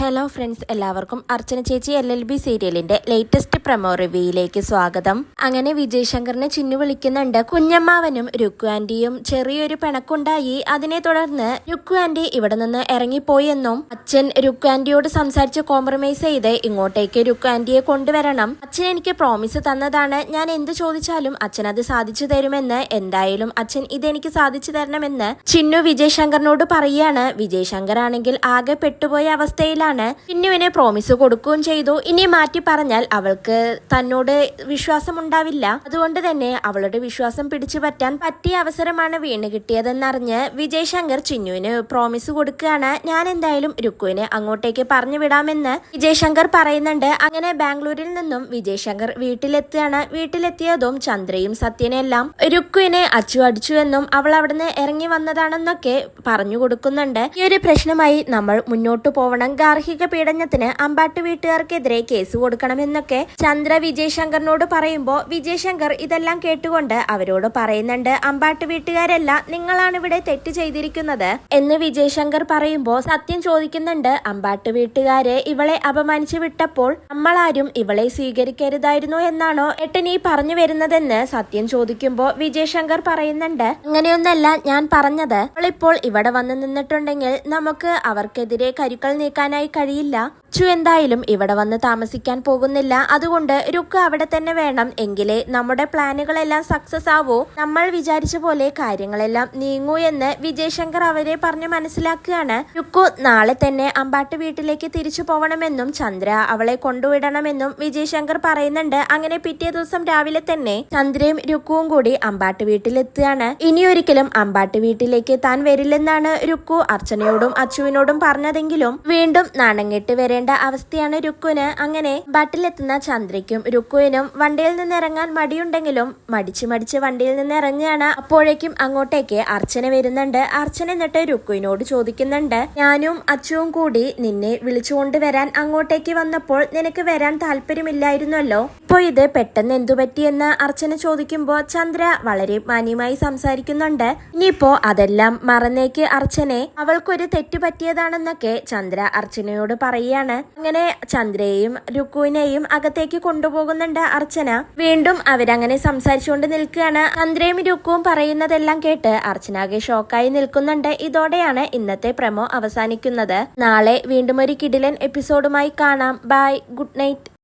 Hello friends, എല്ലാവർക്കും അർച്ചന ചേച്ചി LLB സീരിയലിന്റെ ലേറ്റസ്റ്റ് പ്രൊമോ റിവ്യൂയിലേക്ക് സ്വാഗതം. അങ്ങനെ വിജയ് ശങ്കറിനെ ചിന്നു വിളിക്കുന്നുണ്ട്. കുഞ്ഞമ്മാവനും രുക്കു ആന്റിയും ചെറിയൊരു പിണക്കുണ്ടായി. അതിനെ തുടർന്ന് രുക്കു ആന്റി ഇവിടെ നിന്ന് ഇറങ്ങിപ്പോയി എന്നും അച്ഛൻ രുക്കു ആന്റിയോട് സംസാരിച്ച് കോംപ്രമൈസ് ചെയ്ത് ഇങ്ങോട്ടേക്ക് രുക്കു ആന്റിയെ കൊണ്ടുവരണം. അച്ഛൻ എനിക്ക് പ്രോമിസ് തന്നതാണ്, ഞാൻ എന്ത് ചോദിച്ചാലും അച്ഛൻ അത് സാധിച്ചു തരുമെന്ന്. എന്തായാലും അച്ഛൻ ഇതെനിക്ക് സാധിച്ചു തരണമെന്ന് ചിന്നു വിജയ് ശങ്കറിനോട് പറയാണ്. വിജയ് ശങ്കർ ആണെങ്കിൽ ആകെ പെട്ടുപോയ അവസ്ഥയിൽ ചിന്നുവിന് പ്രോമിസ് കൊടുക്കുകയും ചെയ്തു. ഇനി മാറ്റി പറഞ്ഞാൽ അവൾക്ക് തന്നോട് വിശ്വാസം ഉണ്ടാവില്ല. അതുകൊണ്ട് തന്നെ അവളുടെ വിശ്വാസം പിടിച്ചു പറ്റാൻ പറ്റിയ അവസരമാണ് വീണ് കിട്ടിയതെന്നറിഞ്ഞ് വിജയ് ശങ്കർ ചിന്നുവിന് പ്രോമിസ് കൊടുക്കുകയാണ്. ഞാൻ എന്തായാലും രുക്കുവിനെ അങ്ങോട്ടേക്ക് പറഞ്ഞു വിടാമെന്ന് വിജയ് ശങ്കർ പറയുന്നുണ്ട്. അങ്ങനെ ബാംഗ്ലൂരിൽ നിന്നും വിജയ് ശങ്കർ വീട്ടിലെത്തുകയാണ്. വീട്ടിലെത്തിയതും ചന്ദ്രയും സത്യനെല്ലാം രുക്കുവിനെ അടിച്ചു എന്നും അവൾ അവിടുന്ന് ഇറങ്ങി വന്നതാണെന്നൊക്കെ പറഞ്ഞു കൊടുക്കുന്നുണ്ട്. ഈ ഒരു പ്രശ്നമായി നമ്മൾ മുന്നോട്ടു പോവണം. ഗാർഹിക പീഡനത്തിന് അമ്പാട്ട് വീട്ടുകാർക്കെതിരെ കേസ് കൊടുക്കണമെന്നൊക്കെ ചന്ദ്ര വിജയ് ശങ്കറിനോട് പറയുമ്പോൾ വിജയ് ശങ്കർ ഇതെല്ലാം കേട്ടുകൊണ്ട് അവരോട് പറയുന്നുണ്ട്, അമ്പാട്ട് വീട്ടുകാരല്ല, നിങ്ങളാണ് ഇവിടെ തെറ്റ് ചെയ്തിരിക്കുന്നത് എന്ന് വിജയ് ശങ്കർ പറയുമ്പോൾ സത്യം ചോദിക്കുന്നുണ്ട്. അമ്പാട്ട് വീട്ടുകാര് ഇവളെ അപമാനിച്ചു വിട്ടപ്പോൾ നമ്മളാരും ഇവളെ സ്വീകരിക്കരുതായിരുന്നു എന്നാണോ ഏട്ടൻ ഈ പറഞ്ഞു വരുന്നതെന്ന് സത്യം ചോദിക്കുമ്പോൾ വിജയ് ശങ്കർ പറയുന്നുണ്ട്, അങ്ങനെയൊന്നല്ല ഞാൻ പറഞ്ഞത്. അവളിപ്പോൾ ഇവിടെ വന്ന് നിന്നിട്ടുണ്ടെങ്കിൽ നമുക്ക് അവർക്കെതിരെ കരുക്കൾ നീക്കാനായി കഴിയില്ല. അച്ചു എന്തായാലും ഇവിടെ വന്ന് താമസിക്കാൻ പോകുന്നില്ല. അതുകൊണ്ട് രുക്കു അവിടെ തന്നെ വേണം. എങ്കിലേ നമ്മുടെ പ്ലാനുകളെല്ലാം സക്സസ് ആവൂ, നമ്മൾ വിചാരിച്ച പോലെ കാര്യങ്ങളെല്ലാം നീങ്ങൂ എന്ന് വിജയ് ശങ്കർ അവരെ പറഞ്ഞ് മനസ്സിലാക്കുകയാണ്. രുക്കു നാളെ തന്നെ അമ്പാട്ട് വീട്ടിലേക്ക് തിരിച്ചു പോവണമെന്നും ചന്ദ്ര അവളെ കൊണ്ടുവിടണമെന്നും വിജയ് ശങ്കർ പറയുന്നുണ്ട്. അങ്ങനെ പിറ്റേ ദിവസം രാവിലെ തന്നെ ചന്ദ്രയും രുക്കുവും കൂടി അമ്പാട്ട് വീട്ടിലെത്തുകയാണ്. ഇനിയൊരിക്കലും അമ്പാട്ട് വീട്ടിലേക്ക് താൻ വരില്ലെന്നാണ് രുക്കു അർച്ചനയോടും അച്ചുവിനോടും പറഞ്ഞതെങ്കിലും വീണ്ടും നാണംകെട്ട് വരേണ്ട അവസ്ഥയാണ് രുക്കുവിന്. അങ്ങനെ ബട്ടിലെത്തുന്ന ചന്ദ്രയ്ക്കും രുക്കുവിനും വണ്ടിയിൽ നിന്ന് ഇറങ്ങാൻ മടിയുണ്ടെങ്കിലും മടിച്ച് വണ്ടിയിൽ നിന്ന് ഇറങ്ങുകയാണ്. അപ്പോഴേക്കും അങ്ങോട്ടേക്ക് അർച്ചന വരുന്നുണ്ട്. അർച്ചന എന്നിട്ട് രുക്കുവിനോട് ചോദിക്കുന്നുണ്ട്, ഞാനും അച്ചുവും കൂടി നിന്നെ വിളിച്ചുകൊണ്ട് വരാൻ അങ്ങോട്ടേക്ക് വന്നപ്പോൾ നിനക്ക് വരാൻ താല്പര്യമില്ലായിരുന്നല്ലോ, ഇപ്പൊ ഇത് പെട്ടെന്ന് എന്തു പറ്റിയെന്ന് അർച്ചന ചോദിക്കുമ്പോൾ ചന്ദ്ര വളരെ മാന്യമായി സംസാരിക്കുന്നുണ്ട്. ഇനിയിപ്പോ അതെല്ലാം മറന്നേക്ക് അർച്ചനെ, അവൾക്കൊരു തെറ്റ് പറ്റിയതാണെന്നൊക്കെ ചന്ദ്ര അർച്ചനയോട് പറയുകയാണ്. അങ്ങനെ ചന്ദ്രയെയും രുക്കുവിനെയും അകത്തേക്ക് കൊണ്ടുപോകുന്നുണ്ട് അർച്ചന. വീണ്ടും അവരങ്ങനെ സംസാരിച്ചുകൊണ്ട് നിൽക്കുകയാണ്. ചന്ദ്രയും രുക്കുവും പറയുന്നതെല്ലാം കേട്ട് അർച്ചനാകെ ഷോക്കായി നിൽക്കുന്നുണ്ട്. ഇതോടെയാണ് ഇന്നത്തെ പ്രമോ അവസാനിക്കുന്നത്. നാളെ വീണ്ടും ഒരു കിടിലൻ എപ്പിസോഡുമായി കാണാം. Bye, good night.